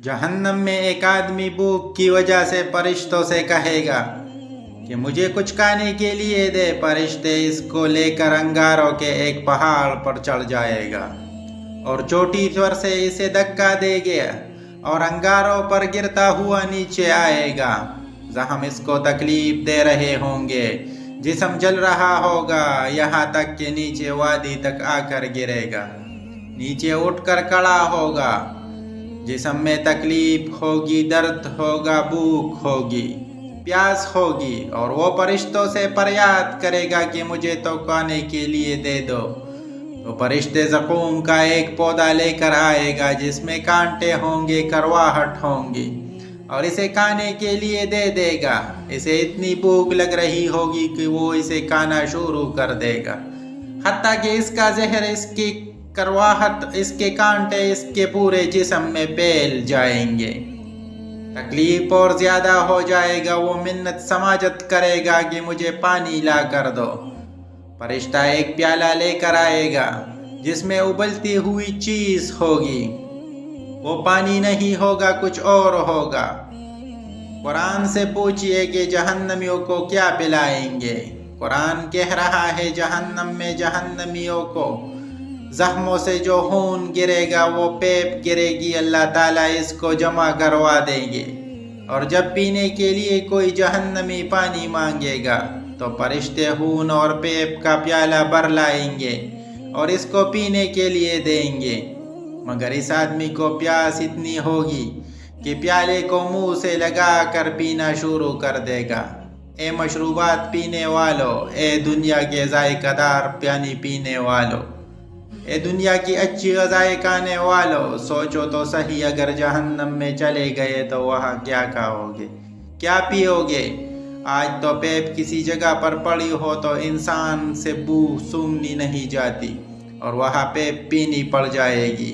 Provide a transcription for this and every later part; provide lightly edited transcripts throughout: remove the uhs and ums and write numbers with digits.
جہنم میں ایک آدمی بھوک کی وجہ سے فرشتوں سے کہے گا کہ مجھے کچھ کھانے کے لیے دے۔ فرشتے اس کو لے کر انگاروں کے ایک پہاڑ پر چڑھ جائے گا اور چوٹی پر سے اسے دھکا دے گا اور انگاروں پر گرتا ہوا نیچے آئے گا۔ زخم اس کو تکلیف دے رہے ہوں گے، جسم جل رہا ہوگا، یہاں تک کہ نیچے وادی تک آ کر گرے گا۔ نیچے اٹھ کر کھڑا ہوگا، جسم میں تکلیف ہوگی، درد ہوگا، بھوک ہوگی، پیاس ہوگی، اور وہ فرشتوں سے فریاد کرے گا کہ مجھے تو کھانے کے لیے دے دو۔ تو فرشتے زقوم کا ایک پودا لے کر آئے گا جس میں کانٹے ہوں گے، کرواہٹ ہوں گی، اور اسے کھانے کے لیے دے دے گا۔ اسے اتنی بھوک لگ رہی ہوگی کہ وہ اسے کھانا شروع کر دے گا، حتیٰ کہ اس کا زہر، اس کی کرواہٹ، اس کے کانٹے اس کے پورے جسم میں پھیل جائیں گے۔ تکلیف اور زیادہ ہو جائے گا۔ وہ منت سماجت کرے گا کہ مجھے پانی لا کر دو۔ فرشتہ ایک پیالہ لے کر آئے گا جس میں ابلتی ہوئی چیز ہوگی۔ وہ پانی نہیں ہوگا، کچھ اور ہوگا۔ قرآن سے پوچھئے کہ جہنمیوں کو کیا پلائیں گے؟ قرآن کہہ رہا ہے جہنم میں جہنمیوں کو زخموں سے جو خون گرے گا، وہ پیپ گرے گی، اللہ تعالیٰ اس کو جمع کروا دیں گے۔ اور جب پینے کے لیے کوئی جہنمی پانی مانگے گا تو فرشتے خون اور پیپ کا پیالہ بھر لائیں گے اور اس کو پینے کے لیے دیں گے، مگر اس آدمی کو پیاس اتنی ہوگی کہ پیالے کو منہ سے لگا کر پینا شروع کر دے گا۔ اے مشروبات پینے والو، اے دنیا کے ذائقہ دار پانی پینے والو، اے دنیا کی اچھی غذائیں کھانے والو، سوچو تو صحیح، اگر جہنم میں چلے گئے تو وہاں کیا کھاؤ گے، کیا پیو گے؟ آج تو پیپ کسی جگہ پر پڑی ہو تو انسان سے بو سونگھنی نہیں جاتی، اور وہاں پیپ پینی پڑ جائے گی۔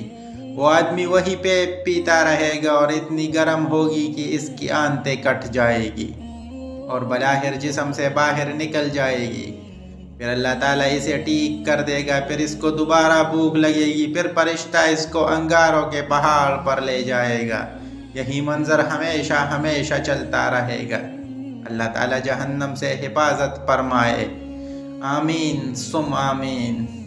وہ آدمی وہی پیپ پیتا رہے گا اور اتنی گرم ہوگی کہ اس کی آنتیں کٹ جائے گی اور بلاہر جسم سے باہر نکل جائے گی۔ پھر اللہ تعالیٰ اسے ٹھیک کر دے گا، پھر اس کو دوبارہ بھوک لگے گی، پھر فرشتہ اس کو انگاروں کے پہاڑ پر لے جائے گا۔ یہی منظر ہمیشہ ہمیشہ چلتا رہے گا۔ اللہ تعالیٰ جہنم سے حفاظت فرمائے۔ آمین ثم آمین۔